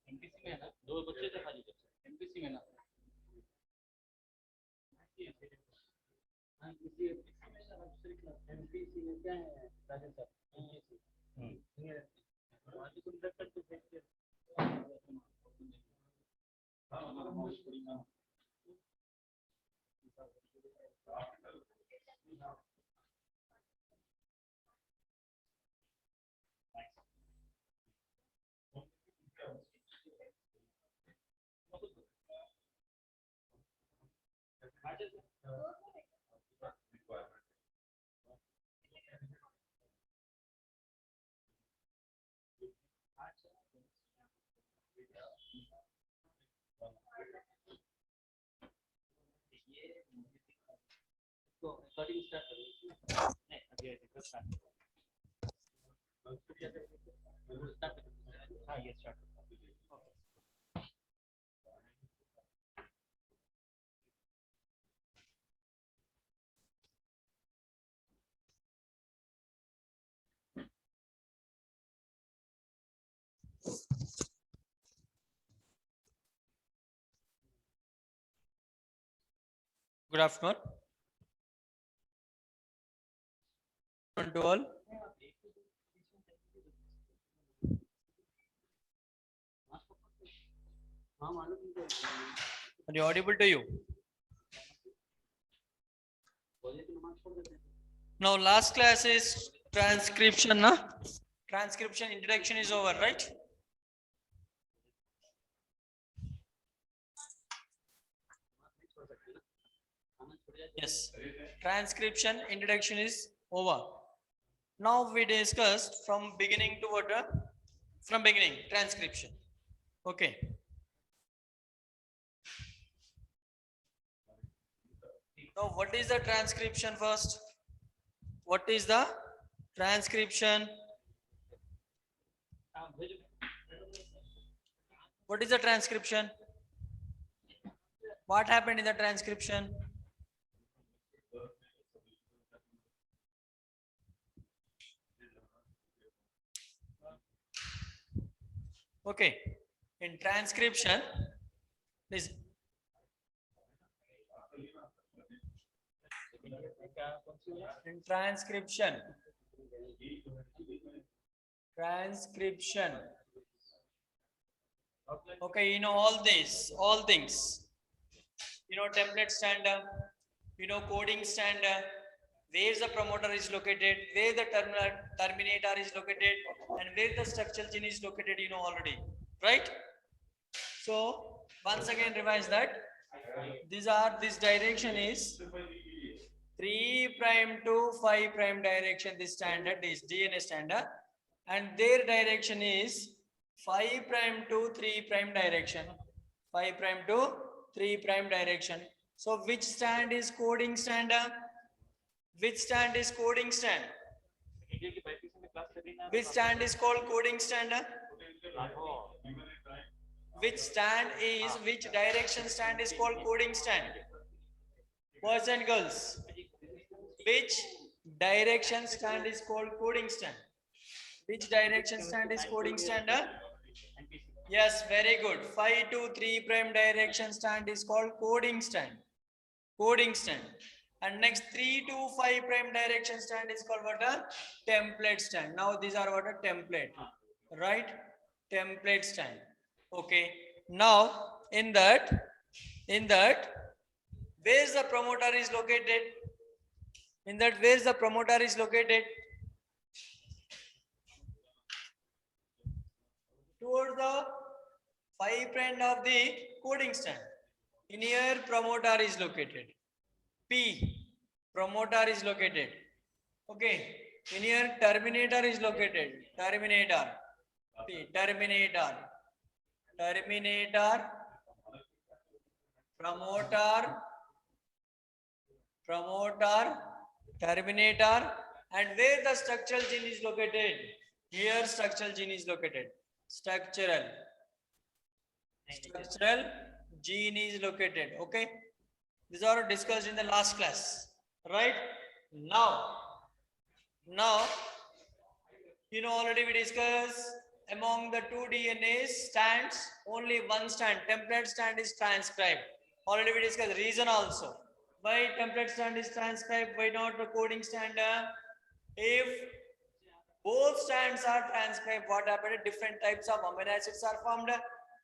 MPC में है ना, दो बच्चे थे खाली एमपीसी में ना। हाँ किसी एमपीसी में ना, दूसरी क्लास एमपीसी में क्या है राजेश सर, एमपीसी आज कंडक्टर तो देखते हाँ हमारा माउस थोड़ी ना तो रिकॉर्डिंग स्टार्ट करो। नहीं अभी स्टार्ट हाँ ये start Good afternoon to all. Are you audible to you? Now last class is transcription, na? Transcription introduction is over, right? Yes. Transcription introduction is over. Now we discussed from beginning to what? From beginning, transcription. Okay. Now what is the transcription first? What is the transcription? What is the transcription? What happened in the transcription? Okay. In transcription, listen. In transcription, okay, you know all this, all things, you know template standard, you know coding standard, where the promoter is located, where the terminator is located, and where the structural chain is located, you know already, right? So once again revise that. This direction is 3' to 5' direction, this standard is DNA standard, and their direction is 5' to 3' direction, 5' to 3' direction. So which stand is coding standard? Which stand is coding stand? Which stand is called coding standard? Which stand is, which direction stand is called coding stand? Boys and girls, which direction stand is called coding stand? Which direction stand is coding stand? Yes, very good. 5 to 3' direction stand is called coding stand. Coding stand. And next 3 to 5' direction stand is called what? A template stand. Now these are what? A template. Right? Template stand. Okay. Now in that, where is the promoter is located? In that, where is the promoter is located? Towards the 5' of the coding stand. In here, promoter is located. P, promoter is located. Okay. In here, terminator is located. Terminator. P, terminator. Terminator. Promoter. Promoter. Terminator. And where the structural chain is located? Here structural gene is located. Structural gene is located. Okay. These are discussed in the last class. Right? Now, already we discussed among the two DNA stands, only one stand, template stand is transcribed. Already we discussed reason also. Why template stand is transcribed, why not the coding stand? If both strands are transcribed, what happened? Different types of amino acids are formed.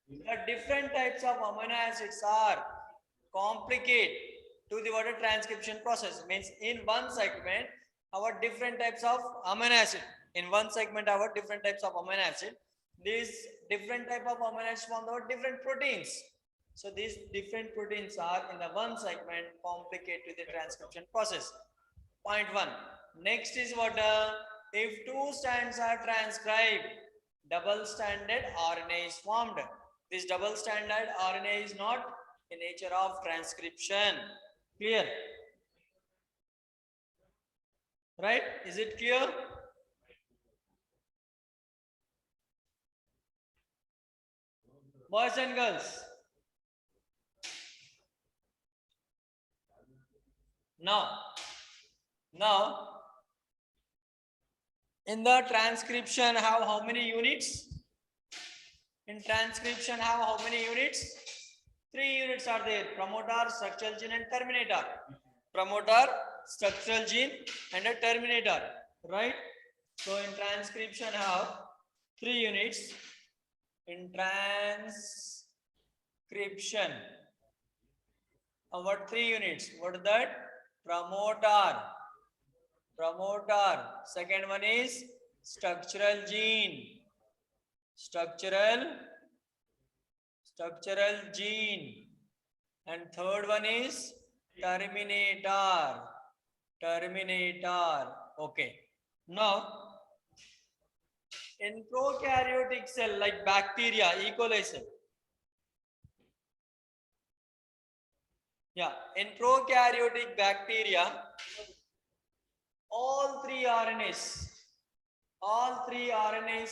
The different types of amino acids are complicate to the water transcription process. Means in one segment, our different types of amino acid. In one segment, our different types of amino acid. These different type of amino acids form our different proteins. So these different proteins are in the one segment complicate to the transcription process. Point one. Next is what? If two strands are transcribed, double-stranded RNA is formed. This double-stranded RNA is not in nature of transcription. Clear? Right? Is it clear? Boys and girls. Now, in the transcription have how many units? In transcription have how many units? 3 units are there: promoter, structural gene and terminator. Promoter, structural gene and a terminator, right? So in transcription have 3 units. In transcription, what 3 units? What is that? Promoter. Second one is structural gene. Structural gene. And third one is terminator. Okay. Now, in prokaryotic cell like bacteria, E. coli cell. Yeah, in prokaryotic bacteria, all three RNAs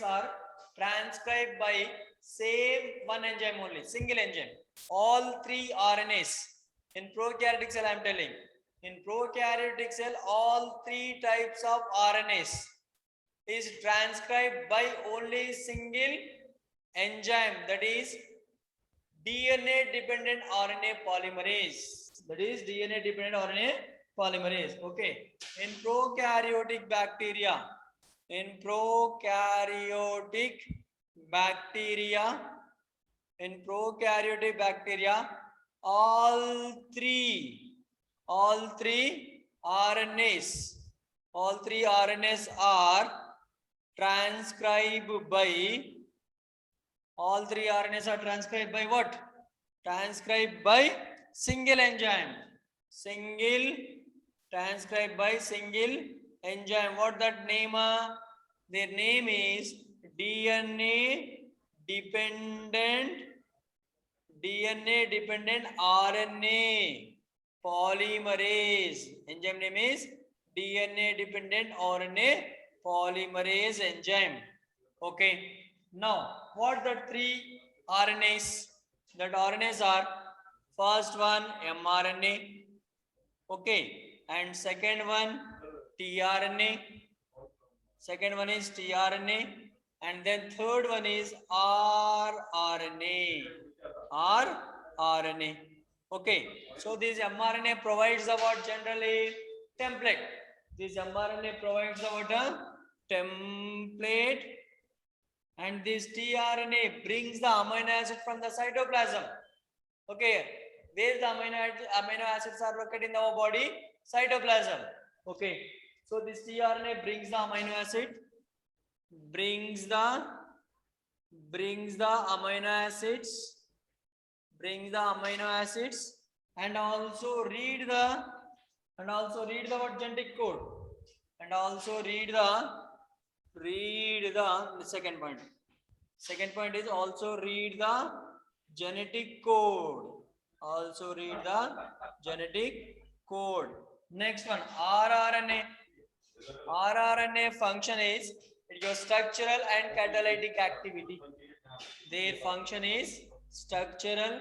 are transcribed by same one enzyme only, single enzyme. All 3 RNAs in prokaryotic cell, I am telling. In prokaryotic cell, all 3 types of RNAs is transcribed by only single enzyme, that is DNA dependent RNA polymerase. Okay. In prokaryotic bacteria, all three RNAs are transcribed by what? Transcribed by single enzyme. What that name? Their name is DNA dependent RNA polymerase. Enzyme name is DNA dependent RNA polymerase enzyme. Okay. Now, what the 3 RNAs? That RNAs are: first one mRNA, okay, and second one tRNA. And then third one is rRNA. Okay, so this mRNA provides the what? Generally template. This mRNA provides the what? Template. And this tRNA brings the amino acid from the cytoplasm. Okay, where the amino acids are located in our body? Cytoplasm. Okay, so this tRNA brings the amino acid, brings the amino acids, and also read the what? Genetic code, and also read the second point. Second point is also read the genetic code. Next one, rRNA. rRNA function is it Because structural and catalytic activity, their function is structural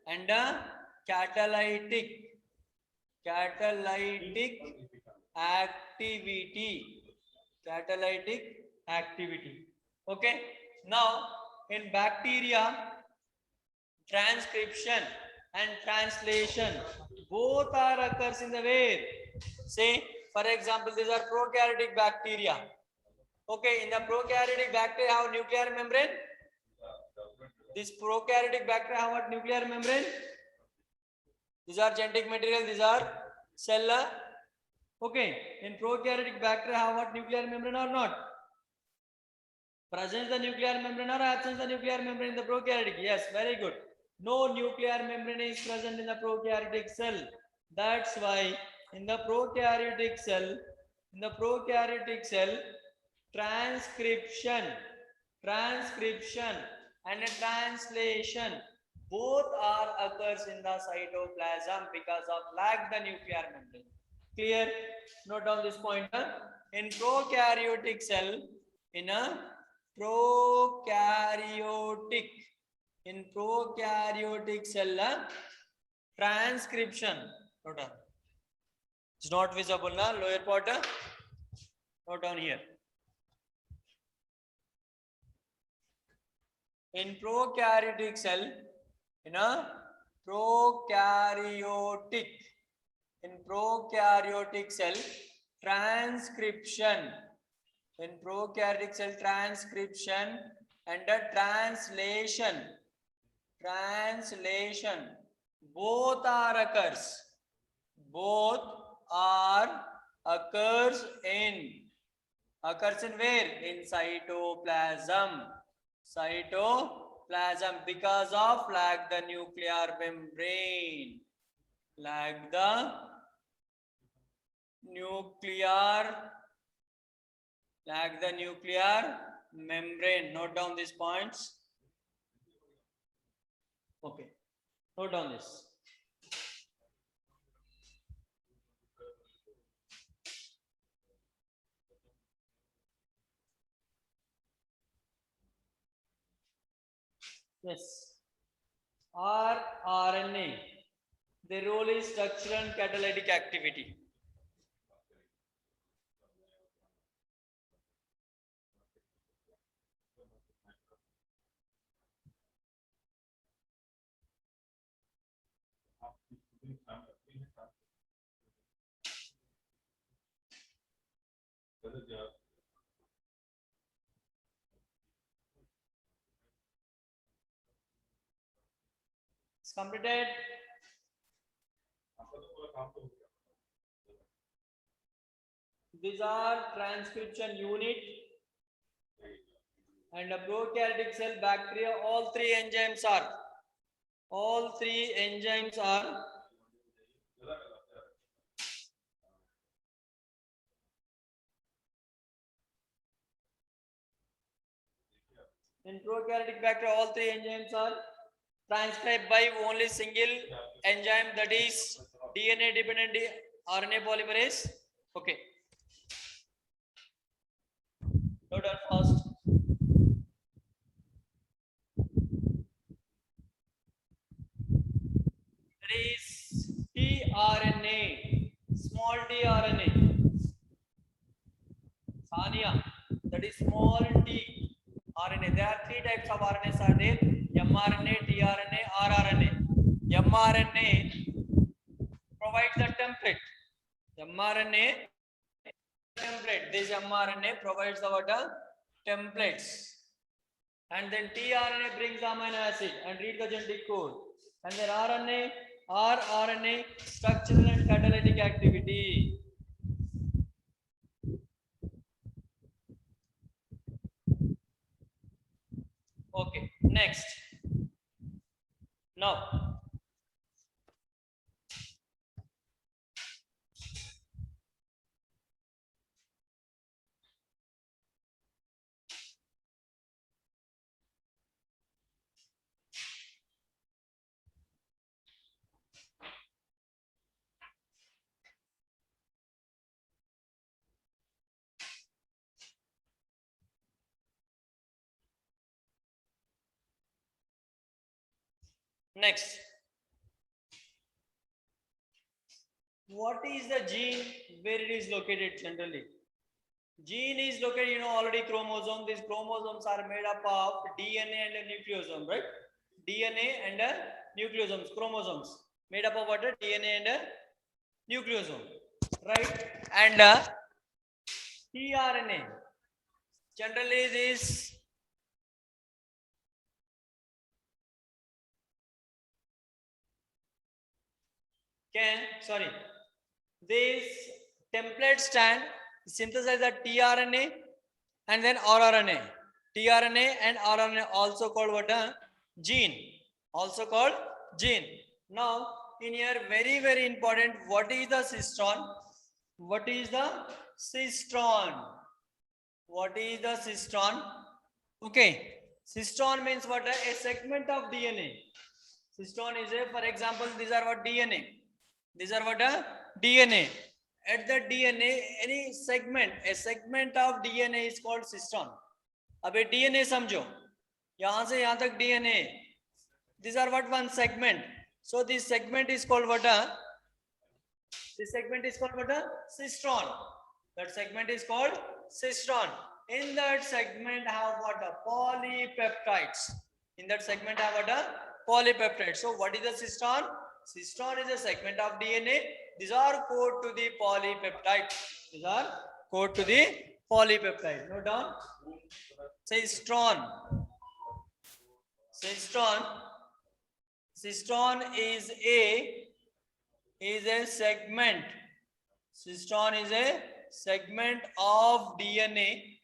and catalytic activity. Okay, now in bacteria, transcription and translation both are occurs in the where, say for example these are prokaryotic bacteria. Okay, in the prokaryotic bacteria have nuclear membrane. This prokaryotic bacteria have what? Nuclear membrane. These are genetic material, these are cell. Okay, in prokaryotic bacteria have what? Nuclear membrane or not? Presence the nuclear membrane or absence the nuclear membrane in the prokaryotic? Yes, very good. No nuclear membrane is present in the prokaryotic cell. That's why in the prokaryotic cell, transcription and translation both are occurs in the cytoplasm because of lack the nuclear membrane. Clear? Note down this pointer. In prokaryotic cell, in prokaryotic cell, transcription. Note down. It's not visible na lower part. Note down here. In prokaryotic cell, in prokaryotic cell, transcription and the translation both are occurs in where? In cytoplasm because of lack the nuclear membrane. Note down these points. Okay, note down this. Yes, rRNA. The role is structural and catalytic activity. It's completed. These are transcription unit and a prokaryotic cell bacteria. All three enzymes are in prokaryotic bacteria. All three enzymes are transcribed by only single enzyme, that is DNA dependent RNA polymerase. Okay. Note down first. That is tRNA, small tRNA. Sania, that is small t RNA. There are three types of RNAs are there: mRNA, tRNA, rRNA. mRNA provides the template. This mRNA provides the templates, and then tRNA brings the amino acid and read the genetic code, and then rRNA structural and catalytic activity. Okay, next. Now, Next, what is the gene, where it is located generally? Gene is located, you know already, chromosome. These chromosomes are made up of DNA and a nucleosome, right? DNA and a nucleosomes, chromosomes made up of what? DNA and a nucleosome, right? And tRNA, generally this this template stand synthesize the tRNA and then rRNA. tRNA and rRNA also called what? Gene. Also called gene. Now, in here, very important, what is the cistron? What is the cistron? What is the cistron? Okay. Cistron means what? A segment of DNA. Cistron is a, for example, these are what? DNA. These are what? DNA. At the DNA, any segment, a segment of DNA is called cistron. अब ये DNA समझो, यहाँ से यहाँ तक DNA. These are what? One segment. So this segment is called what? This segment is called what? Cistron. That segment is called cistron. In that segment have what? Polypeptides. In that segment have what? Polypeptides. So what is the cistron? Cistron is a segment of DNA. These are code to the polypeptide. These are code to the polypeptide. Note down. Cistron. Cistron. Cistron is a segment. Cistron is a segment of DNA.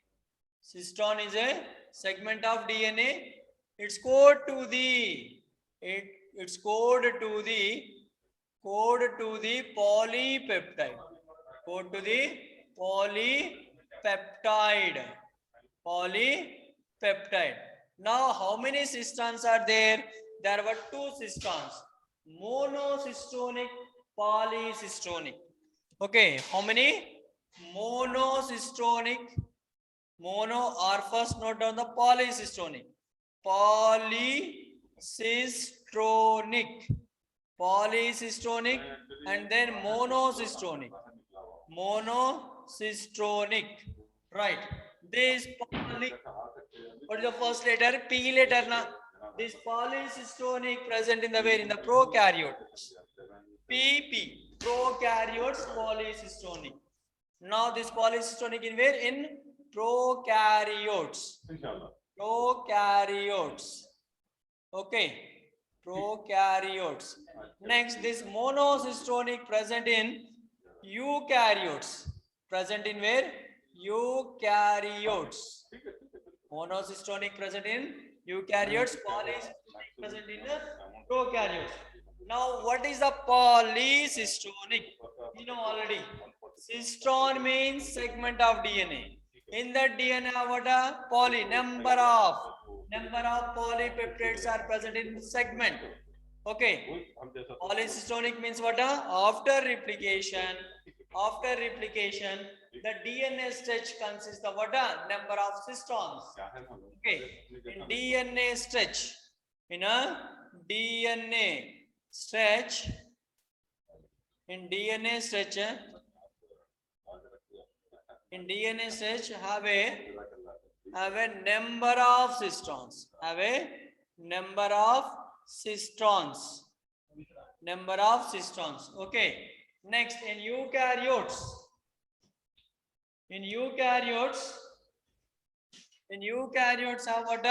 Cistron is a segment of DNA. It's code to the it's code to the polypeptide. Code to the polypeptide. Polypeptide. Now, how many cistrons are there? There were two cistrons. Monocystonic, polycystonic. Okay, how many? Monocystonic. Mono, or first note down the polycystonic. Polycystonic. Polycystonic and then monocystonic. Monocystonic. Right. This poly, what is the first letter? P letter na. This polycystonic present in the where? In the prokaryotes. PP. Prokaryotes polycystonic. Now this polycystonic in where? In prokaryotes. Prokaryotes. Okay. Prokaryotes. Next, this monocystonic present in eukaryotes. Present in where? Eukaryotes. Monocystonic present in eukaryotes. Polycystonic present in prokaryotes. Now, what is the polycystonic? You know already. Cistron means segment of DNA. In that DNA, what a poly, number of polypeptides are present in segment. Okay. Polycystonic means what? After replication, the DNA stretch consists of what? Number of cistrons. Okay. In DNA stretch, in DNA stretch have a number of cistrons. Number of cistrons. Okay. Next, in eukaryotes have what?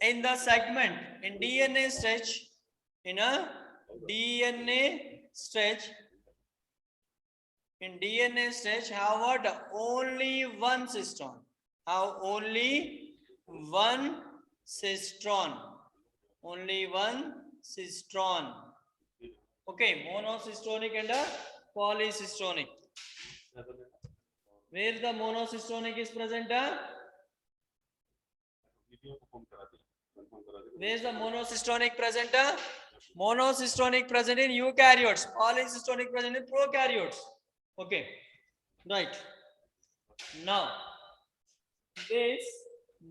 In the segment, in DNA stretch, in DNA stretch have what? Only one cistron. Only one cistron. Okay, monocystonic and polycystonic. Where the monocystonic is present? Where is the monocystonic present? Monocystonic present in eukaryotes. Polycystonic present in prokaryotes. Okay, right. Now, this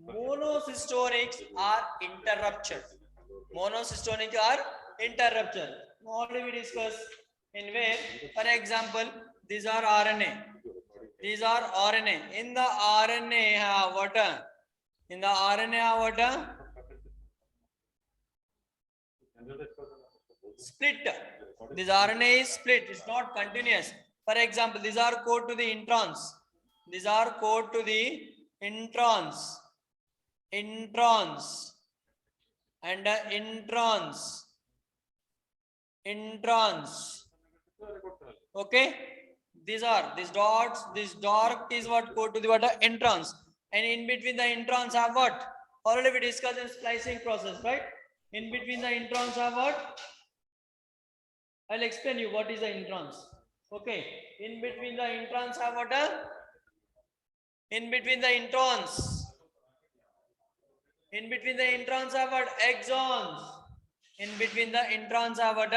Monocystonics are interruptured. Monocystonic are interruptured. Already we discussed in where, for example, these are RNA. These are RNA. In the RNA have what? In the RNA have what? Split. This RNA is split. It's not continuous. For example, these are code to the introns. These are code to the introns. Introns. And introns. Introns. Okay. These are these dots. This dark is what code to the what? Introns. And in between the introns have what? Already we discussed in splicing process, right? In between the introns have what? I'll explain you what is the introns. Okay. In between the introns have what? In between the introns. In between the introns have what? Exons. In between the introns have what?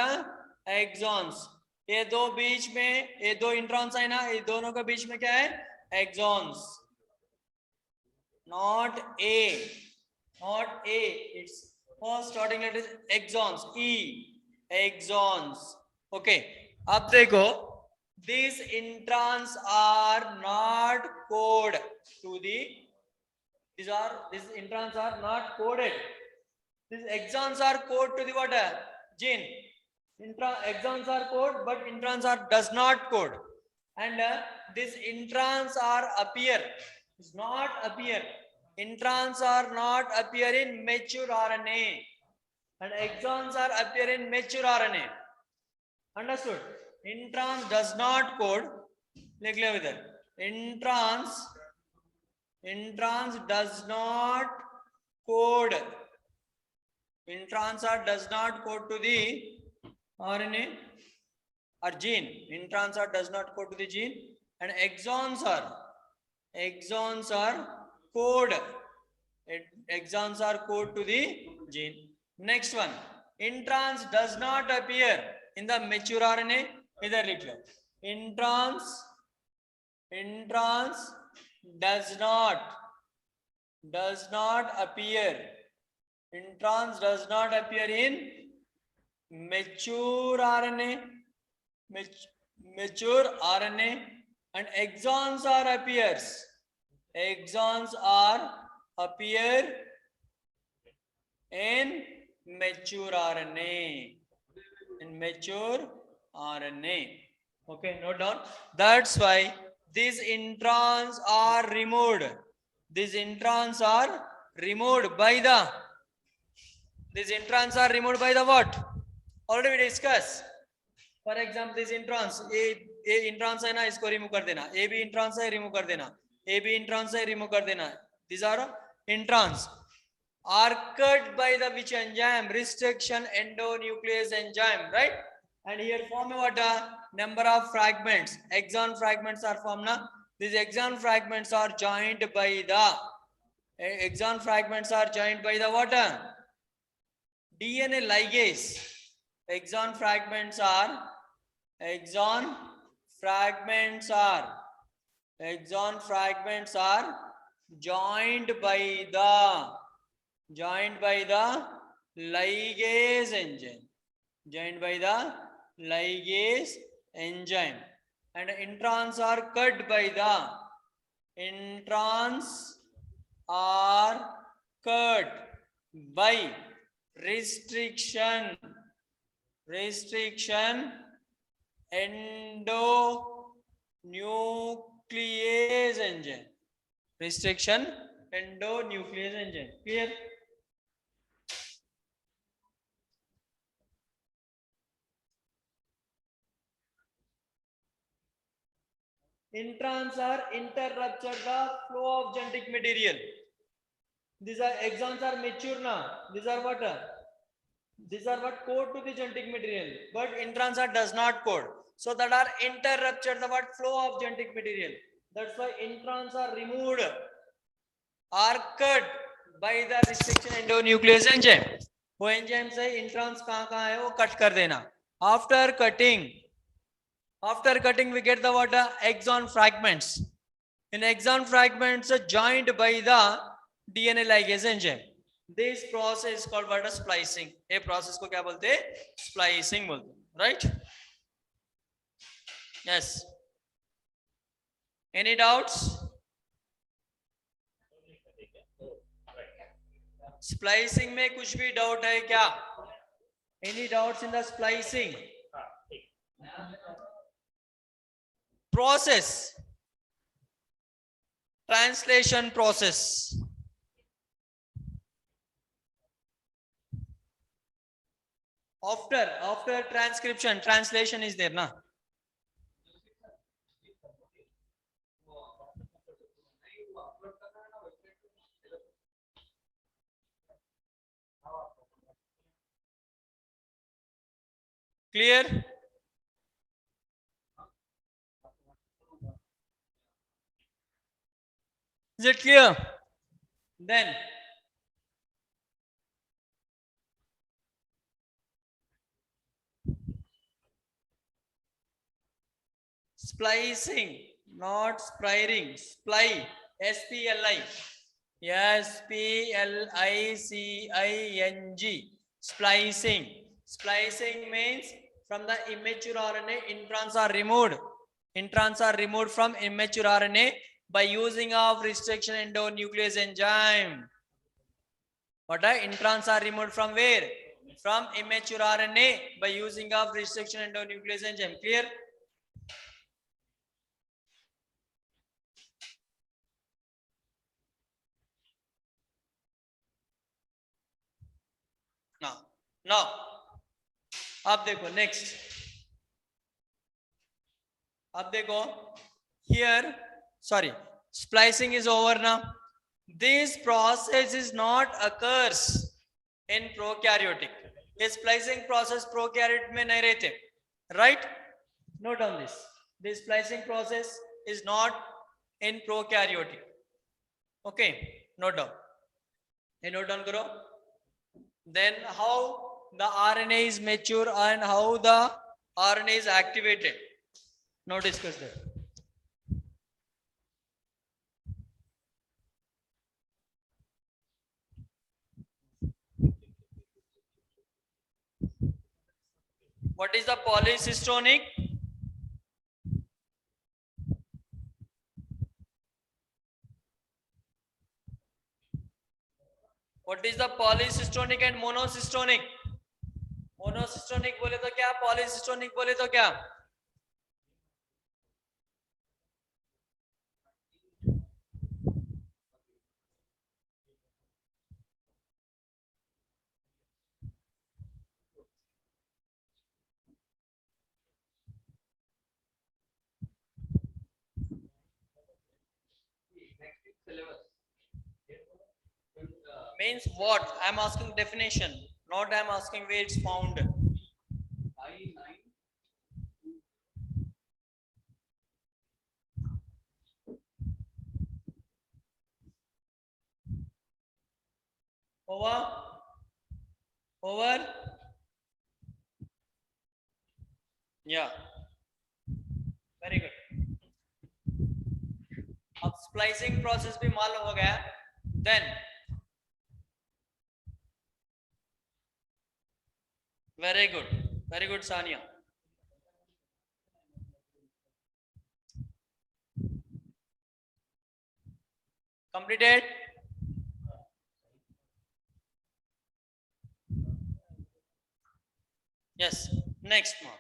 Exons. ये दो बीच में ये दो introns है ना, ये दोनों के बीच में क्या है? Exons. Not A. Not A. It's first starting letter is exons. E. Exons. Okay. अब देखो, these introns are not coded to the. These introns are not coded. These exons are coded to the what? Gene. Exons are coded, but introns are does not code. And these introns are appear. Does not appear. Introns are not appear in mature RNA. And exons are appear in mature RNA. Understood? Introns does not code. Like there. Introns does not code. Introns are does not code to the RNA or gene. Introns are does not code to the gene, and exons are code. Exons are code to the gene. Next one, introns does not appear in the mature RNA. Either little. Introns does not appear. Introns does not appear in mature RNA. Mature RNA, and exons are appears. Exons are appear in mature RNA. In mature RNA. Okay, note down. That's why these introns are removed. These introns are removed by the. These introns are removed by the what? Already we discussed. For example, these introns, A introns है ना, इसको remove कर देना. A B introns है, remove कर देना. A B introns है, remove कर देना. These are introns. Are cut by the which enzyme? Restriction endonuclease enzyme, right? And here form what? Number of fragments. Exon fragments are formed now. These exon fragments are joined by the. Exon fragments are joined by the what? DNA ligase. Exon fragments are joined by the ligase enzyme. Joined by the ligase enzyme. And introns are cut by the. Introns are cut by restriction endonuclease enzyme. Restriction endonuclease enzyme. Clear? Introns are interrupted the flow of genetic material. These are exons are mature now. These are what? These are what code to the genetic material, but introns are does not code. So that are interrupted the what flow of genetic material. That's why introns are removed, are cut by the restriction endonuclease enzyme. वो enzyme से introns कहाँ है वो cut कर देना. After cutting we get the what? Exon fragments. In exon fragments joined by the DNA ligase enzyme. This process is called what? Splicing. ये process को क्या बोलते हैं? Splicing बोलते हैं, right? Yes. Any doubts? Splicing में कुछ भी doubt है क्या? Any doubts in the splicing? Process. Translation process. After transcription, translation is there, na? Clear? Is it clear? Then splicing, not spliring. Sply, S-P-L-I. S-P-L-I-C-I-N-G. Splicing. Splicing means from the immature RNA, introns are removed. Introns are removed from immature RNA by using of restriction endonuclease enzyme. What are introns are removed from where? From immature RNA by using of restriction endonuclease enzyme. Clear? Now अब देखो next. अब देखो here, sorry, splicing is over now. This process is not occurs in prokaryotic. ये splicing process prokaryote में नहीं रहते, right? Note on this. This splicing process is not in prokaryotic. Okay, note down. ये note down करो. Then how the RNA is mature and how the RNA is activated. Now discuss that. What is the polycystonic? What is the polycystonic and monocystonic? Monocystonic बोले तो क्या? Polycystonic बोले तो क्या? Means what? I am asking definition, not I am asking where it's found. Over. Yeah. Very good. अब splicing process भी मालूम हो गया. Then very good Sania. Completed. Yes, next one.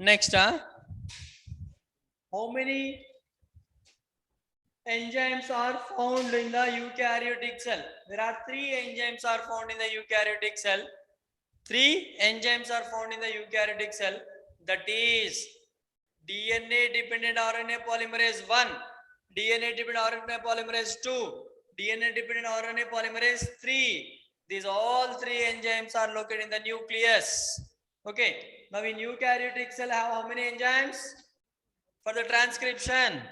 Next, how many enzymes are found in the eukaryotic cell? There are 3 enzymes are found in the eukaryotic cell. 3 enzymes are found in the eukaryotic cell. That is DNA dependent RNA polymerase 1, DNA dependent RNA polymerase 2, DNA dependent RNA polymerase 3. These all three enzymes are located in the nucleus. Okay. Now in eukaryotic cell have how many enzymes for the transcription?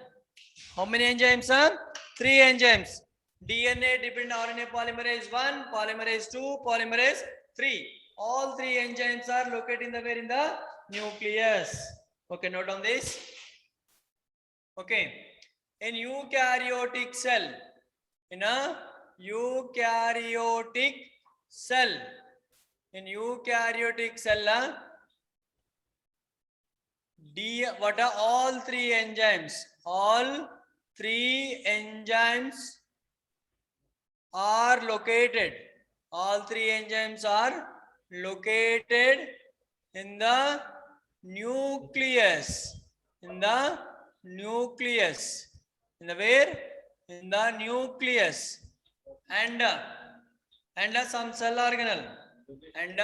How many enzymes, sir? 3 enzymes. DNA dependent RNA polymerase 1, polymerase 2, polymerase 3. All 3 enzymes are located in the where? In the nucleus. Okay, note on this. Okay. In eukaryotic cell, in a eukaryotic cell, in eukaryotic cell, what are all 3 enzymes? All 3 enzymes are located. All 3 enzymes are located in the nucleus. In the nucleus. In the where? In the nucleus. And some cell organelle. And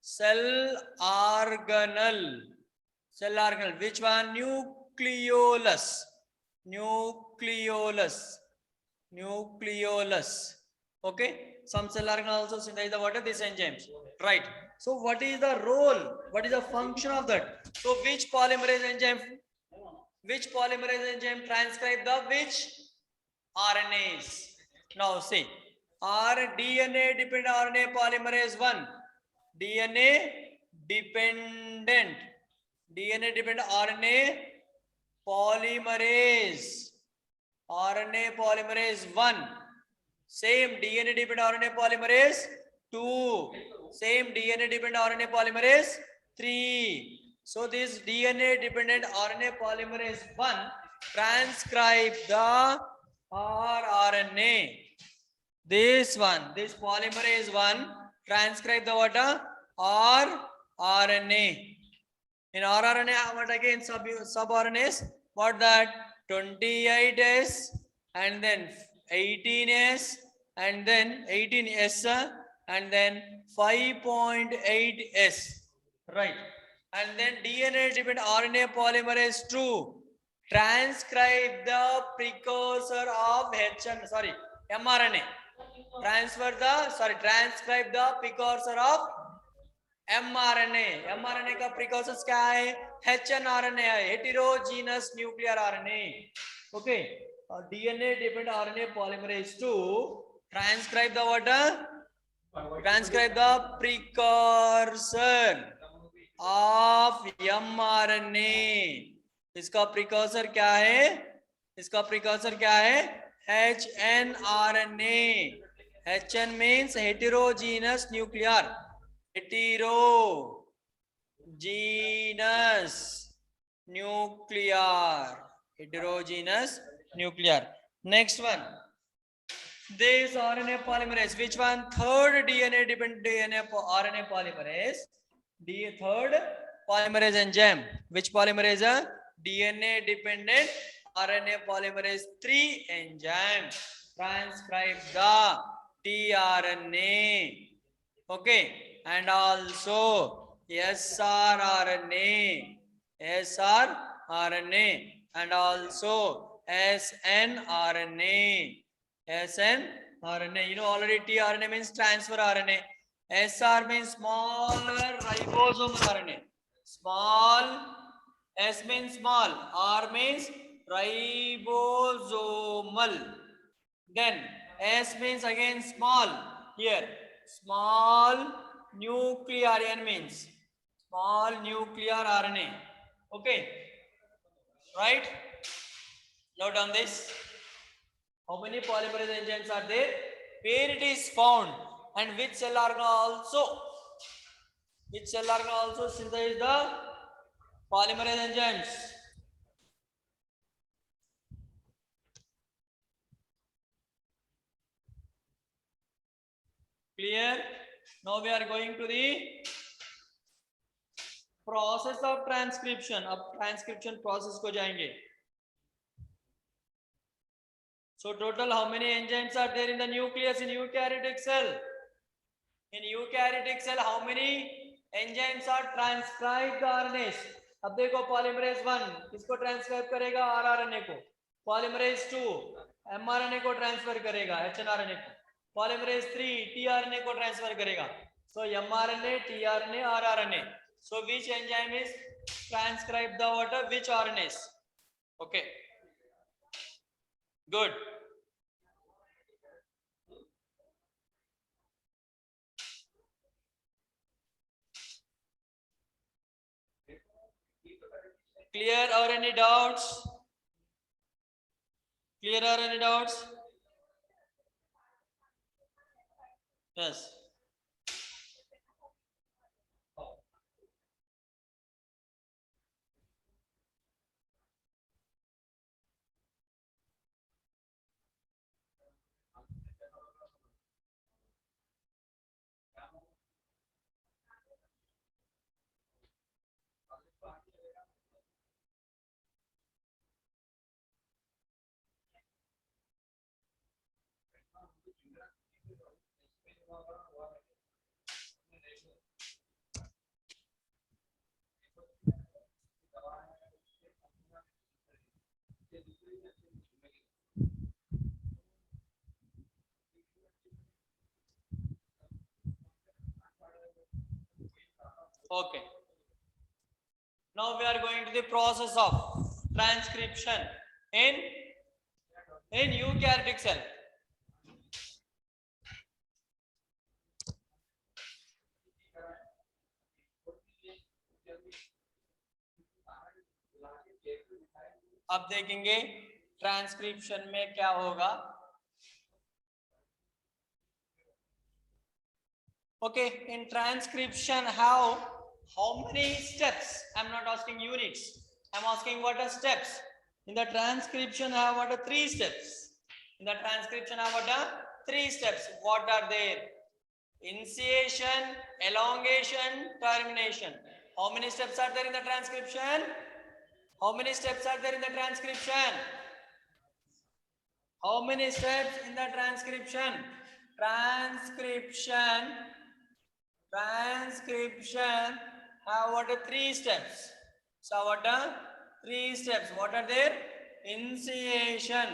cell organelle. Cell organelle. Which one? Nucleolus. Nucleolus. Nucleolus. Okay. Some cell organelle also synthesize the water. These enzymes. Right. So what is the role? What is the function of that? So which polymerase enzyme? Which polymerase enzyme transcribe the which RNAs? Now see. DNA dependent RNA polymerase 1. DNA dependent RNA polymerase 1. Same DNA dependent RNA polymerase 2. Same DNA dependent RNA polymerase 3. So this DNA dependent RNA polymerase 1 transcribe the rRNA. This polymerase 1 transcribe the what? rRNA. In rRNA, what again sub-RNAs? What that? 28S and then 18S and then 18S and then 5.8S. Right. And then DNA dependent RNA polymerase 2 transcribe the precursor of mRNA. Transcribe the precursor of mRNA. mRNA का precursors क्या है? hnRNA है, heterogeneous nuclear RNA. Okay. DNA dependent RNA polymerase 2 transcribe the what? Transcribe the precursor of mRNA. इसका precursor क्या है? hnRNA. HN means heterogeneous nuclear. Heterogeneous nuclear. Next one. This RNA polymerase. Which one? Third DNA dependent RNA polymerase. The third polymerase enzyme. Which polymerase? DNA dependent RNA polymerase 3 enzyme. Transcribe the tRNA. Okay. And also sRNA. And also snRNA. You know already tRNA means transfer RNA. SR means smaller ribosomal RNA. S means small. R means ribosomal. Then S means again small. Here small nuclear N means small nuclear RNA. Okay. Right. Note down this. How many polymerase enzymes are there? Where it is found and which cell organ also synthesize the polymerase enzymes. Clear? Now we are going to the process of transcription. अब transcription process को जाएंगे. So total how many enzymes are there in the nucleus in eukaryotic cell? In eukaryotic cell, how many enzymes are transcribed the RNAs? अब देखो polymerase 1 किसको transcribe करेगा, rRNA को। Polymerase 2 mRNA को transfer करेगा, hnRNA को। पॉलीमरेज 3 टीआरएनए को transfer करेगा। So mRNA, tRNA, rRNA. So which enzyme is transcribe the what, which RNAs? Okay, good. Clear or any doubts? Clear or any doubts? Yes. Okay. Now we are going to the process of transcription in eukaryotic cell. अब देखेंगे transcription में क्या होगा. Okay, in transcription how many steps? I'm not asking units, I'm asking what are steps. In the transcription have what are 3 steps. In the transcription have what are 3 steps. What are there? Initiation, elongation, termination. How many steps are there in the transcription? How many steps are there in the transcription? How many steps in the transcription? Transcription have what are 3 steps. So what are 3 steps? What are there? Initiation,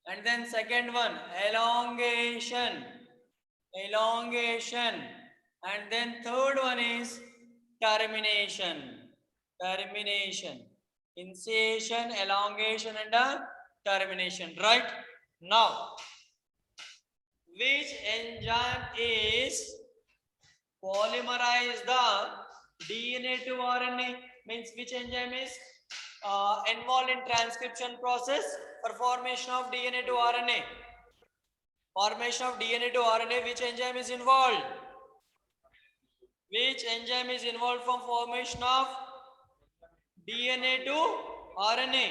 and then second one elongation, and then third one is termination. Initiation, elongation, and termination. Right? Now, which enzyme is polymerize the DNA to RNA? Means which enzyme is involved in transcription process for formation of DNA to RNA? Formation of DNA to RNA, which enzyme is involved? Which enzyme is involved from formation of DNA to RNA?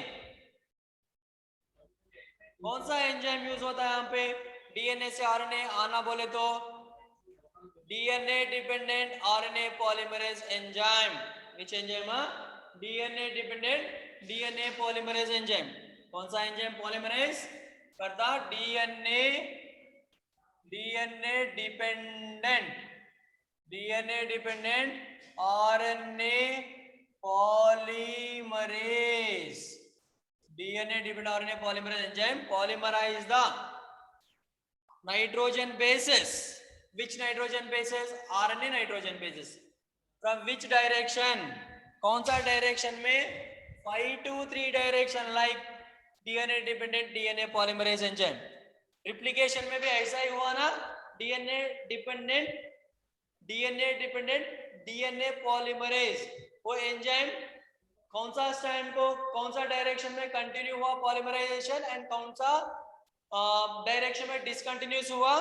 कौन सा enzyme use होता है यहाँ पे DNA से RNA आना बोले तो? DNA dependent RNA polymerase enzyme. Which enzyme? DNA dependent DNA polymerase enzyme. कौन सा एंजाइम पॉलीमरेज करता? DNA dependent RNA polymerase. DNA dependent RNA polymerase enzyme polymerize the nitrogen bases. Which nitrogen bases? RNA nitrogen bases. From which direction? कौन सा direction में? 5 to 3 direction. like DNA dependent DNA polymerase enzyme. Replication में भी ऐसा ही हुआ ना. DNA dependent DNA polymerase, वो enzyme कौन सा स्टैंड को कौन सा डायरेक्शन में कंटिन्यू हुआ पॉलीमराइजेशन एंड कौन सा डायरेक्शन में डिसकंटिन्यूस हुआ?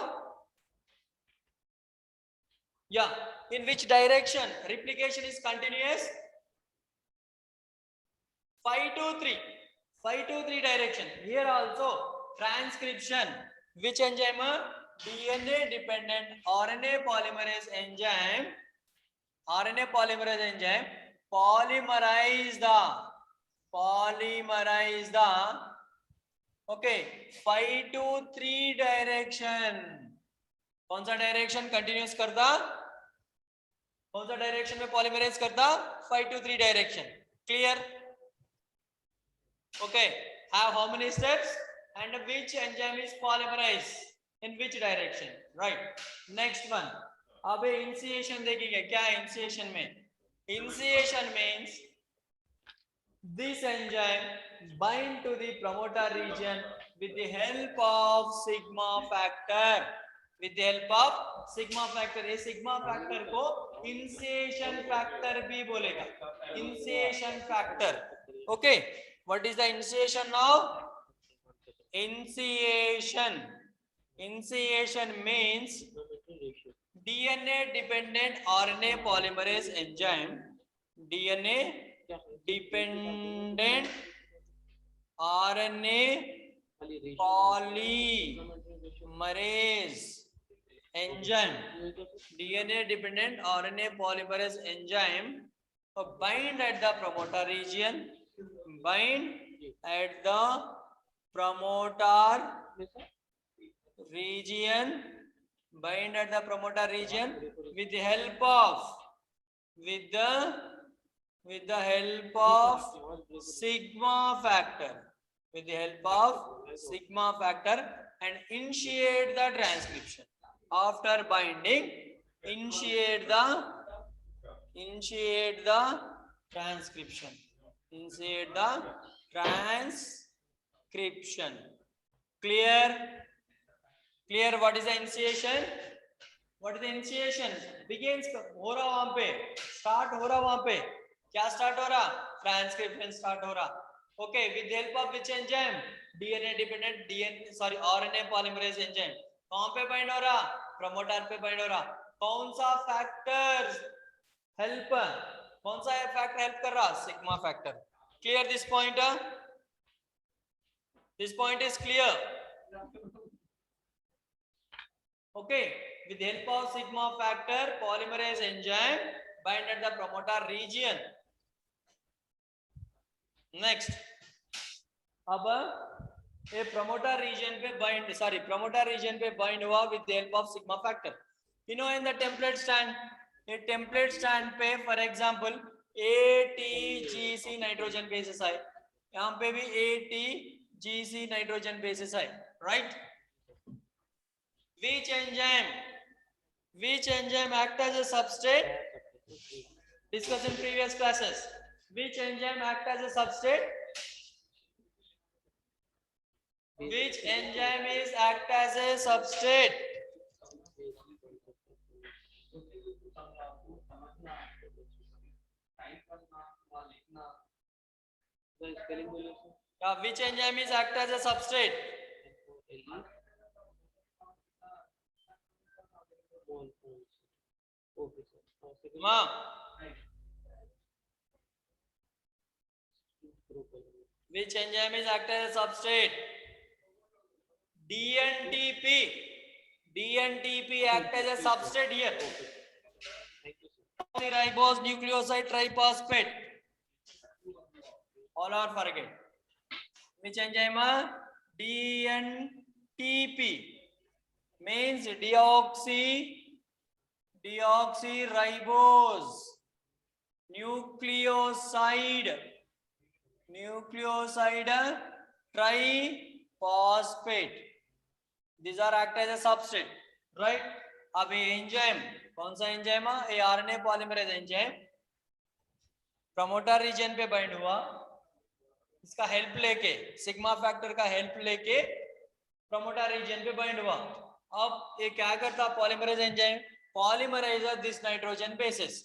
या in which direction replication is continuous? 5 to 3 direction. Here also transcription, which enzyme? DNA dependent RNA polymerase enzyme polymerize the okay 5 to 3 direction. कौन सा डायरेक्शन कंटिन्यूस करता? कौन सा डायरेक्शन में पॉलीमराइज करता? 5 to 3 direction. Clear? Okay, have how many steps and which enzyme is polymerized in which direction? Right. Next one. अब initiation देखेंगे. क्या है initiation में? Initiation means this enzyme bind to the promoter region with the help of sigma factor. With the help of sigma factor. ये sigma factor को initiation factor भी बोलेगा. Initiation factor. Okay. What is the initiation now? Initiation. Initiation means DNA dependent RNA polymerase enzyme. DNA dependent RNA polymerase enzyme. DNA dependent RNA polymerase enzyme bind at the promoter region. Bind at the promoter region. Bind at the promoter region with the help of sigma factor. With the help of sigma factor and initiate the transcription. After binding, initiate the transcription. Initiate the transcription. Clear? Clear? What is the initiation? What is the initiation? Begins हो रहा वहां पे, start हो रहा वहां पे. क्या start हो रहा? Transcription start हो रहा. Okay, with the help of which enzyme? DNA dependent RNA polymerase enzyme. कहाँ पे bind हो रहा? Promoter पे bind हो रहा. कौन सा factor help? कौन सा factor help कर रहा? Sigma factor. Clear this point? This point is clear. Okay, with the help of sigma factor, polymerase enzyme bind at the promoter region. Next, अब ये promoter region पे bind हुआ with the help of sigma factor. You know, in the template stand, ये template stand पे for example ATGC nitrogen bases है, यहाँ पे भी ATGC nitrogen bases है, right? Which enzyme act as a substrate? Discussed in previous classes. Which enzyme act as a substrate? Which enzyme is act as a substrate? Which enzyme is act as a substrate? Ma. Which enzyme is act as a substrate? DNTP act as a substrate here. Ribose nucleoside triphosphate. All are forget. Which enzyme? DNTP means deoxyribose nucleoside triphosphate. These are act as a substrate, right? अब ये enzyme कौन सा enzyme है? ये RNA polymerase enzyme promoter region पे bind हुआ, इसका help लेके सिग्मा फैक्टर का हेल्प लेके प्रमोटर रीजन पे बाइंड हुआ. अब ये क्या करता? Polymerase enzyme polymerise this nitrogen bases.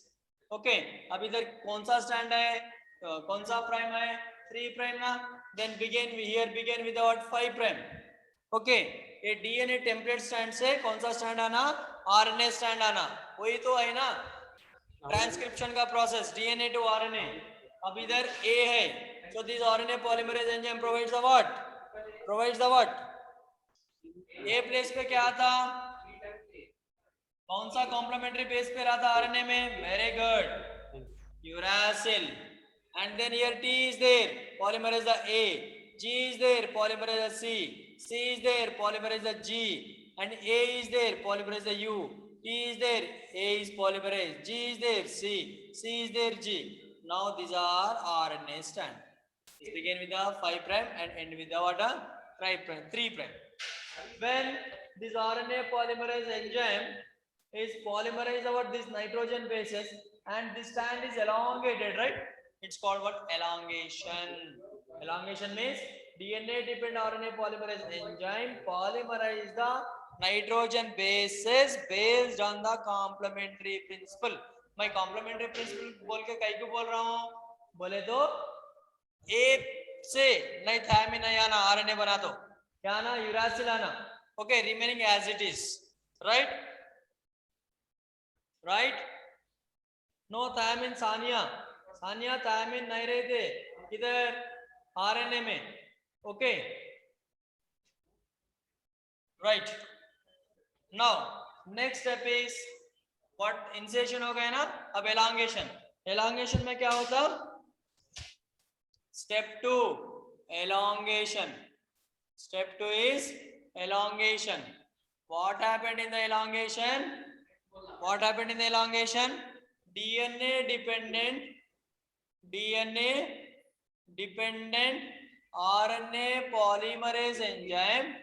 Okay, अब इधर कौन सा स्टैंड है? कौन सा प्राइम है? 3 प्राइम ना. Then begin with what? 5 prime. Okay, ये डीएनए टेम्पलेट स्टैंड से कौन सा स्टैंड आना? आरएनए स्टैंड आना. वही तो है ना ट्रांसक्रिप्शन का प्रोसेस, डीएनए टू आरएनए. अब इधर ए है, so this RNA polymerase enzyme provides the what? A place पे क्या था? कौन सा कॉम्प्लीमेंट्री बेस पे रहा था आरएनए में? Very good, uracil. And then here T is there, polymerase the A. G is there, polymerase the C. C is there, polymerase the G. And A is there, polymerase the U. T is there, A is polymerase, G is there, C is there, G. Now these are RNA strand. This begin with the 5 prime and end with the what? 3 prime. When this RNA polymerase enzyme is polymerized over these nitrogen bases and this strand is elongated, right? It's called what? Elongation. Elongation means DNA dependent RNA polymerase enzyme polymerize the nitrogen bases based on the complementary principle. मैं complementary principle बोल के कई को बोल रहा हूँ? बोले तो A से नहीं थायमिन नहीं आना RNA बना दो क्या आना यूरासिल आना okay remaining as it is right no thiamine Sania thiamine नहीं रहते किधर RNA में okay right now next step is what insertion हो गया ना अब elongation में क्या होता step 2 elongation step 2 is elongation. What happened in the elongation? DNA dependent RNA polymerase enzyme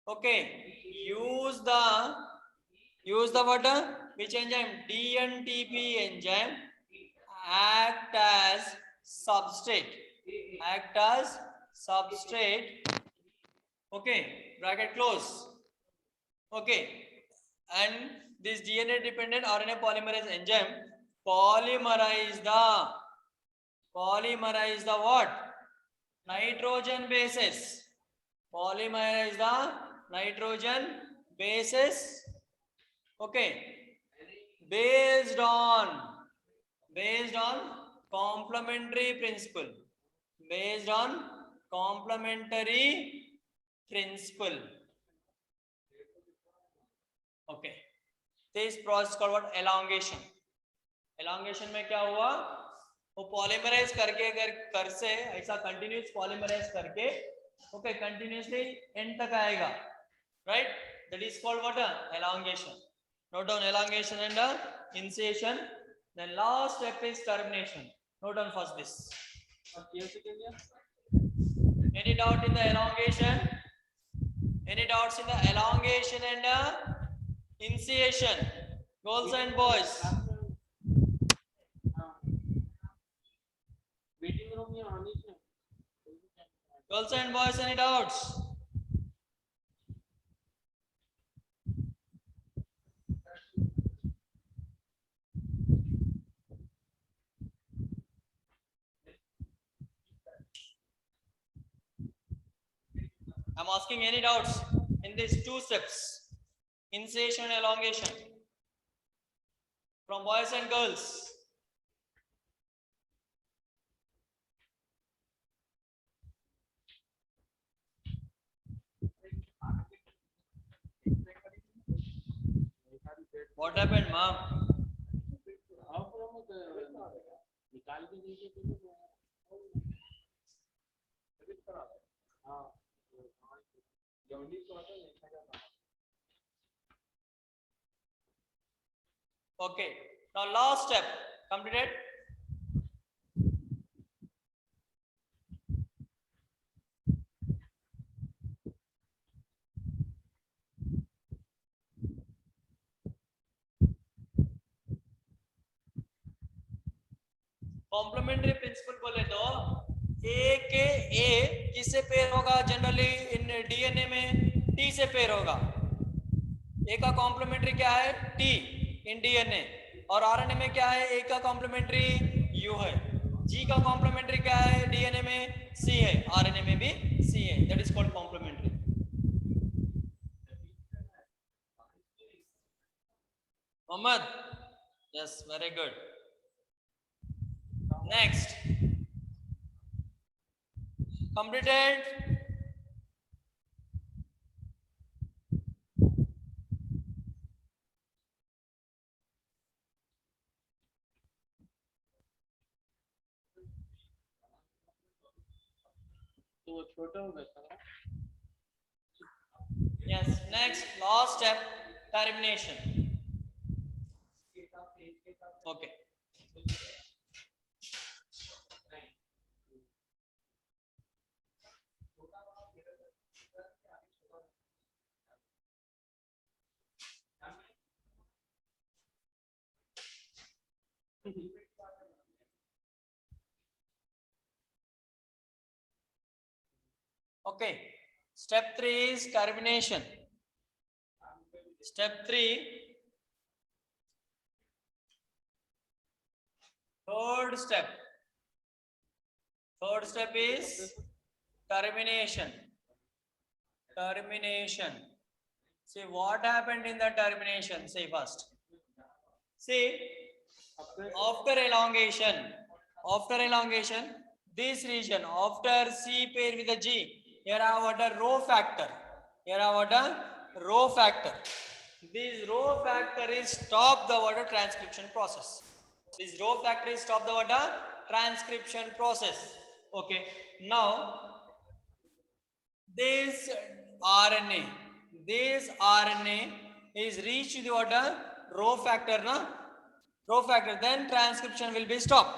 okay use the what which enzyme DNTP enzyme act as substrate okay bracket close okay and this DNA dependent RNA polymerase enzyme polymerize the what nitrogen bases okay based on complementary principle okay this process called what elongation में क्या हुआ वो polymerase करके कर से ऐसा continuous polymerase करके okay continuously and तक आएगा right that is called what elongation note down elongation and initiation then last step is termination note down first this any doubt in the elongation and initiation girls and boys waiting room में आनी चाहिए girls and boys any doubts I'm asking any doubts in these two steps initiation and elongation from boys and girls what happened mom निकाल के दीजिए हाँ jaundice को आता है okay now last step completed complementary principle बोले तो A के ए किससे पेयर होगा जनरली इन डीएनए में टी से पेयर होगा ए का कॉम्प्लीमेंट्री क्या है टी इन डीएनए और आरएनए में क्या है ए का कॉम्प्लीमेंट्री यू है जी का कॉम्प्लीमेंट्री क्या है डीएनए में सी है आरएनए में भी सी है that is called complementary Mohammed yes very good next completed तो वो छोटा होगा यहाँ Yes. Next, last step, termination. Okay. Okay. Step 3 is termination. Step 3. Third step. Third step is termination. Termination. See what happened in the termination. Say first. See, after elongation, this region, after C pair with a G, here I what a rho factor. Here I what a rho factor. This rho factor is stop the water transcription process. This rho factor is stop the water transcription process. Okay. Now this RNA is reached the water rho factor, na? Rho factor, then transcription will be stopped.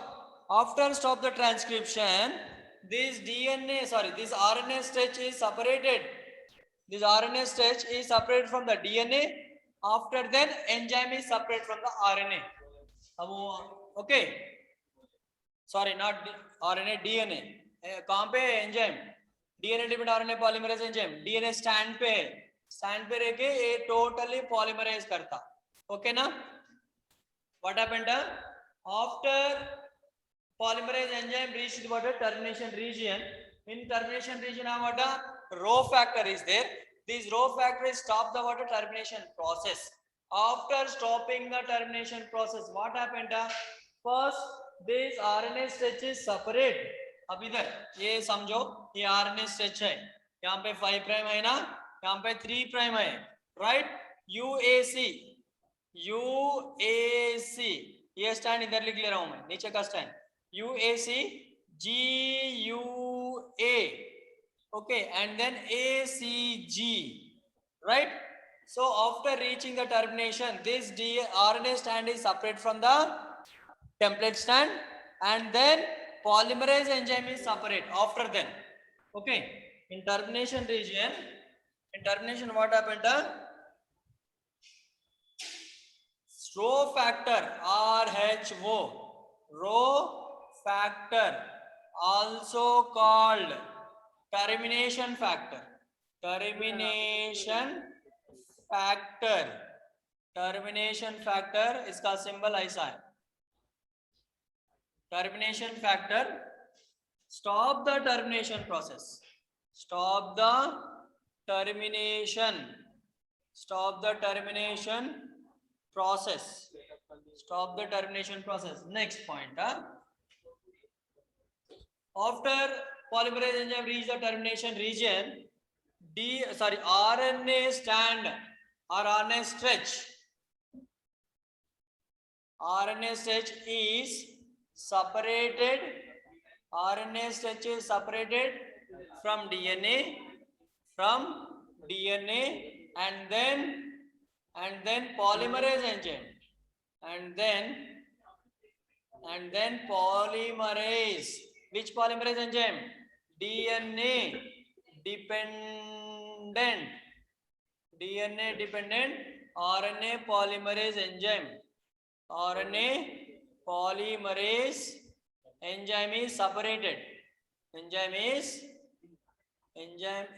After stop the transcription, this RNA stretch is separated. This RNA stretch is separated from the DNA. After then, enzyme is separate from the RNA. Okay. Sorry, not RNA, DNA. कहाँ पे enzyme? DNA depend RNA polymerase enzyme. DNA stand पे रह के ये totally polymerase करता. Okay ना? What happened? After polymerase enzyme reached what a termination region. In termination region, what a rho factor is there. This rho factor is stop the water termination process. After stopping the termination process, what happened? First, this RNA stretch is separate. अब इधर ये समझो ये RNA stretch है. यहाँ पे 5 prime है ना, यहाँ पे 3 प्राइम है, right? UAC ये स्टैंड इधर लिख ले रहा हूं मैं, नीचे का stand UAC GUA, okay, and then ACG, right? So after reaching the termination, this RNA strand is separate from the template strand, and then polymerase enzyme is separate after then. Okay, in termination region, what happened? Rho factor, RHO, rho factor, also called termination factor. Termination factor, इसका symbol ऐसा है. Termination factor, stop the termination process. Stop the termination process. Next point. After polymerase enzyme reach the termination region, RNA stand or RNA stretch is separated. RNA stretch is separated from DNA, and then polymerase enzyme, and then polymerase. Which polymerase enzyme? DNA dependent RNA polymerase enzyme. RNA polymerase enzyme is separated. Enzyme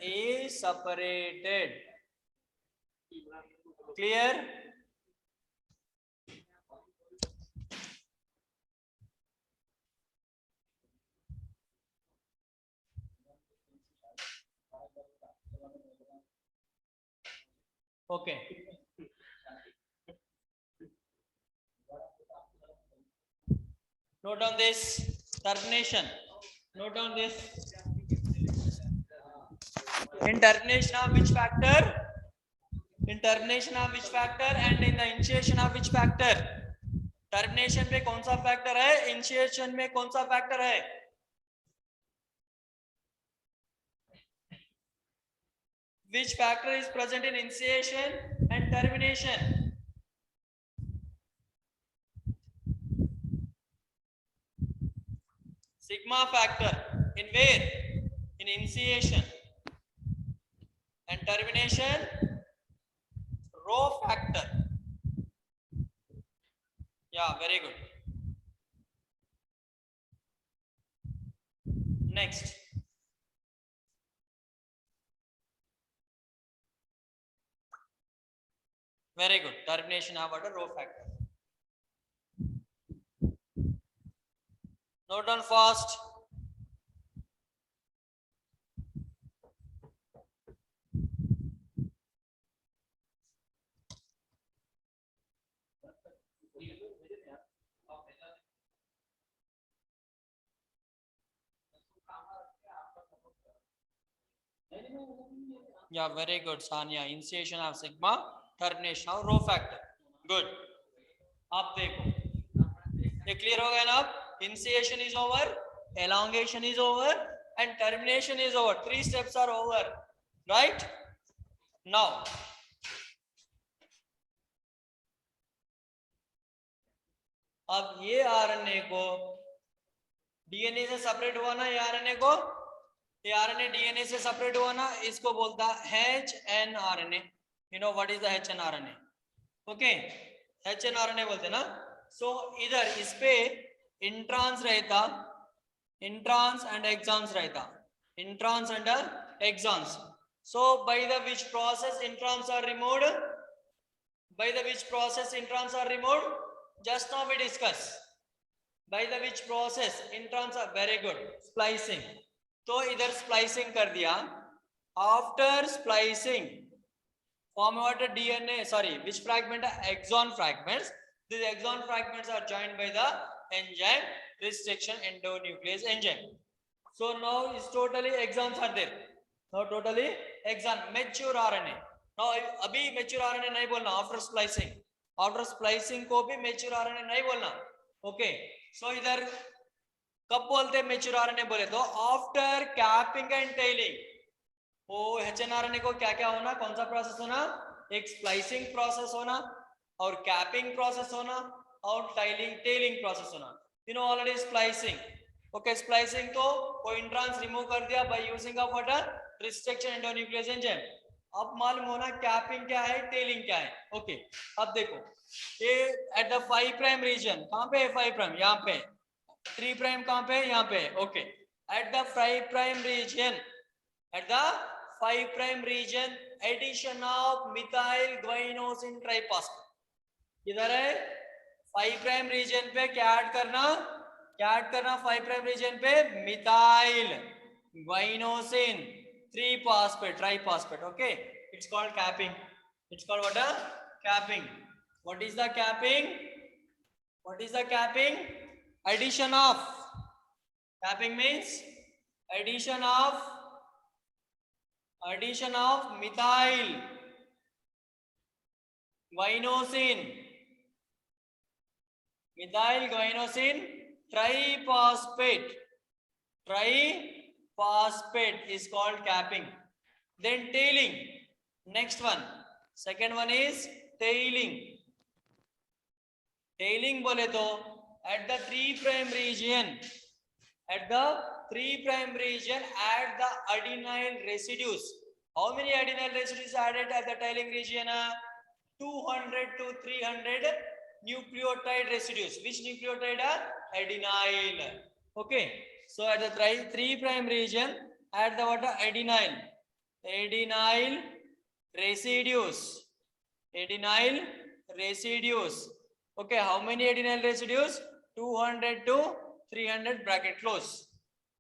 is separated. Clear? Okay. Note down this termination. Note down this. In termination of which factor? In termination of which factor and in the initiation of which factor? Termination पे कौन सा factor है? Initiation में कौन सा factor है? which factor is present in initiation and termination? Sigma factor in where? In initiation and termination, rho factor. Yeah, very good. Next. Very good. Termination have what a rho factor. Note down fast. Yeah, very good, Sanya. Initiation of sigma, termination of rho factor. Good. आप देखो, ये clear हो गया ना? Initiation is over, elongation is over, and termination is over. 3 steps are over, right? Now, अब ये RNA को DNA से सेपरेट हुआ ना, ये आरएनए को, ये आरएनए डीएनए से सेपरेट हुआ ना, इसको बोलता है HNRNA. You know what is the HNRNA? Okay, HNRNA बोलते ना. सो इधर इस पे इंट्रॉन्स रहता, इंट्रॉन्स एंड एक्सॉन्स रहता, introns and exons. So by the which process introns are removed? By the which process introns are removed? Just now we discuss. By the which process introns are, very good, splicing. तो इधर splicing कर दिया. After splicing, form what a DNA, sorry, which fragment? Exon fragments. These exon fragments are joined by the enzyme restriction endonuclease enzyme. So now is totally exons are there. Now totally exon, mature RNA. Now अभी mature RNA नहीं बोलना, after splicing. After splicing को भी mature RNA नहीं बोलना. Okay. So इधर कब बोलते हैं mature RNA बोले तो after capping and tailing. वो HNRNA को क्या क्या होना, कौन सा प्रोसेस होना? एक स्प्लाइसिंग प्रोसेस होना और कैपिंग प्रोसेस होना और टेलिंग प्रोसेस होना. You know already splicing. Okay, splicing तो कोई इंट्रॉन्स रिमूव कर दिया by using of what? Restriction endonuclease enzyme. अब मालूम होना कैपिंग क्या है, टेलिंग क्या है. ओके, अब देखो ये एट द 5 प्राइम रीजन, कहां पे है 5 प्राइम? यहाँ पे. 3 प्राइम कहां पे? यहाँ पे. Okay, at the 5 prime region, at the 5 prime region, addition of methyl guanosine triphosphate. किधर है? 5 प्राइम रीजन पे क्या ऐड करना? क्या ऐड करना 5 प्राइम रीजन पे? Methyl guanosine 3-phosphate triphosphate. Okay, it's called capping. It's called what? Capping. What is the capping? What is the capping? Addition of. Capping means addition of methyl guanosine triphosphate is called capping. Then tailing, next one, second one is tailing. बोले तो at the 3 prime region, at the 3 prime region, add the adenyl residues. How many adenyl residues added at the tailing region? 200 to 300 nucleotide residues. Which nucleotide? Adenyl. Okay, so at the 3 prime region, add the what? Adenyl residues. Okay, how many adenyl residues? 200 to 300, bracket close.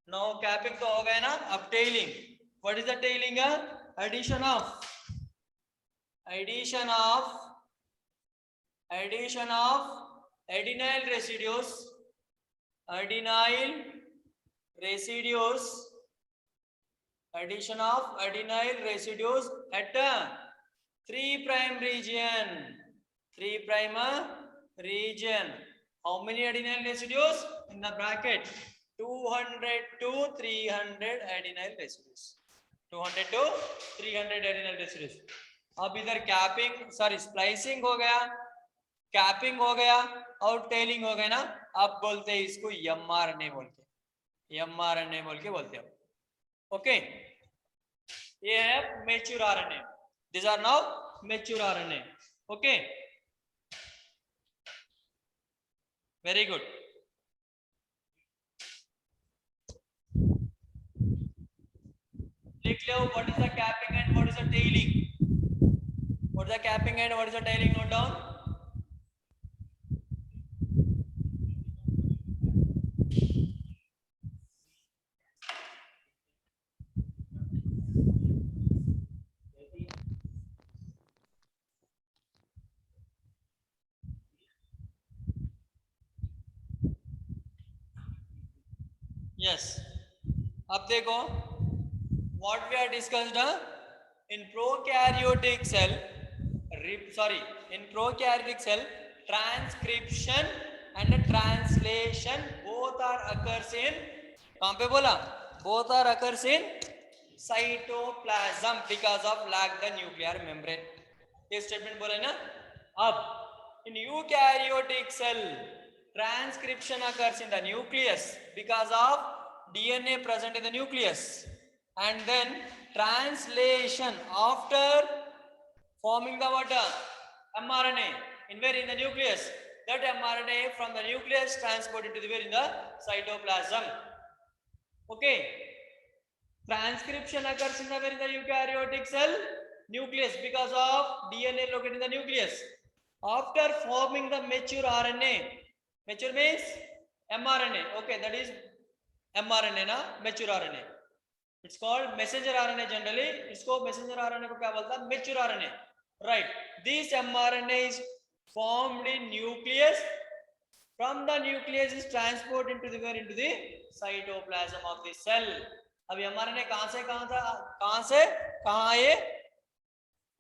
Now capping तो हो गया ना. अब tailing. What is the tailing? Addition of adenyl residues at 3 prime region. 3 prime region. How many adenyl residues? In the bracket 200 to 300 adenyl residues. 200 to 300 adenine residues. अब इधर capping sorry splicing हो गया, capping हो गया और telling हो गया ना. अब बोलते हैं इसको mRNA बोल के, mRNA बोल के बोलते हैं. ओके, ये है mature RNA. This are now mature RNA. Okay, very good. लिख लो what is the capping and what is the tailing. What is the capping and what is the tailing? Note down. Yes. अब देखो what we are discussed in prokaryotic cell. In prokaryotic cell, transcription and translation both are occurs in, कहाँ पे बोला, both are occurs in cytoplasm because of lack the nuclear membrane. ये statement बोला ना. अब in eukaryotic cell, transcription occurs in the nucleus because of DNA present in the nucleus, and then translation after forming the what mRNA in where in the nucleus. That mRNA from the nucleus transported to the where in the cytoplasm. Okay, transcription occurs in the where in the eukaryotic cell nucleus because of DNA located in the nucleus. After forming the mature RNA, mature means mRNA. Okay, that is mRNA na, mature RNA. It's called messenger RNA generally. इसको messenger RNA को क्या बोलता है? Mature RNA. Right. This mRNA is formed in nucleus. From the nucleus is transported into the where into the cytoplasm of the cell. अब mRNA कहाँ से कहाँ था, कहाँ से कहाँ आए?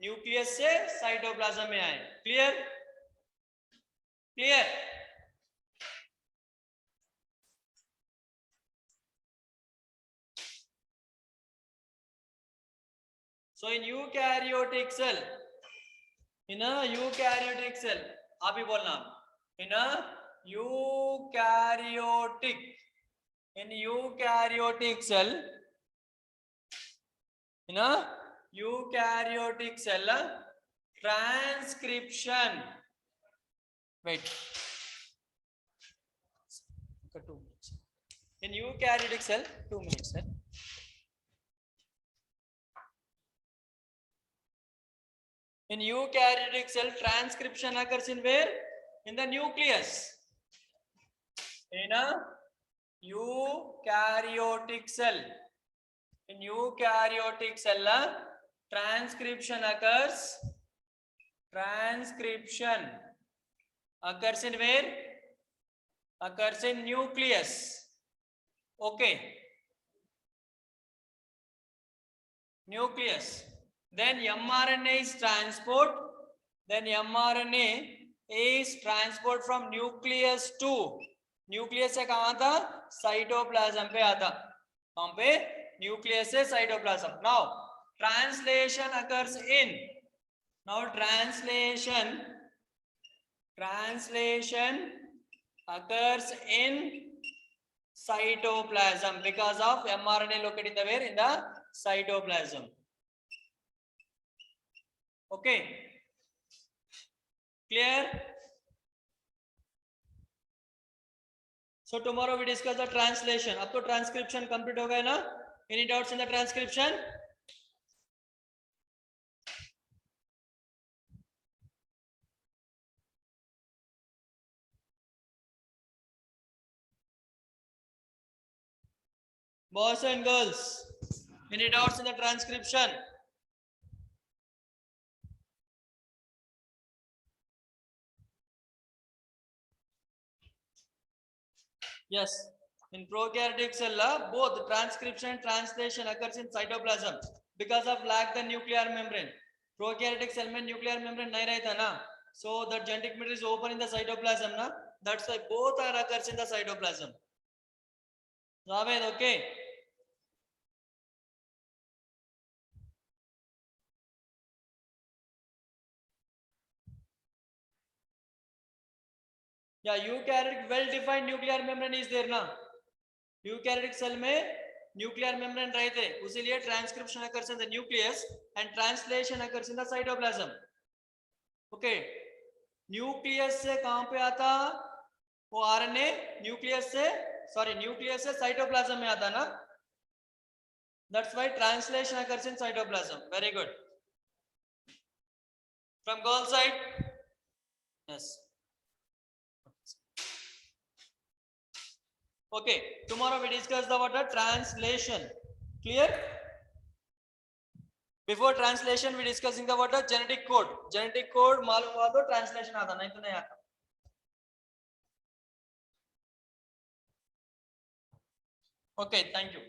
न्यूक्लियस से साइटोप्लाज्म में आए. Clear? Clear? So in eukaryotic cell, in a eukaryotic cell, आप ही बोलना, in a eukaryotic, in eukaryotic cell, in a eukaryotic cell, transcription. Wait. 2 minutes. In eukaryotic cell, 2 minutes. Sir. In eukaryotic cell, transcription occurs in where? In the nucleus. In a eukaryotic cell. In eukaryotic cell, transcription occurs. Transcription occurs in where? Occurs in nucleus. Okay. Nucleus. Then mRNA is transport. Then mRNA is transport from nucleus to, nucleus से कहाँ था? Cytoplasm पे आता. कहाँ पे? Nucleus से cytoplasm. Now translation occurs in. Now translation occurs in cytoplasm because of mRNA located in the where? In the cytoplasm. Okay, clear? So tomorrow we discuss the translation. अब तो transcription complete हो गया ना? Any doubts in the transcription? Boys and girls, any doubts in the transcription? Yes, in prokaryotic cell, both transcription and translation occurs in cytoplasm because of lack the nuclear membrane. Prokaryotic cell में nuclear membrane नहीं रहता ना, so the genetic material is open in the cytoplasm ना. That's why both are occurs in the cytoplasm. Javed, okay? या eukaryotic well defined nuclear membrane is there ना, eukaryotic cell में nuclear membrane रहते, उसीलिए transcription occurs in the nucleus and translation occurs in the cytoplasm. Okay, nucleus से कहां पे आता वो आरएनए, न्यूक्लियस से साइटोप्लाज्म में आता ना, that's why translation occurs in cytoplasm. Very good. From girl side, yes. Okay, tomorrow we discuss the what translation. Clear? Before translation we discussing the what genetic code. Genetic code मालूम हुआ तो translation आता, नहीं तो नहीं आता. Okay, thank you.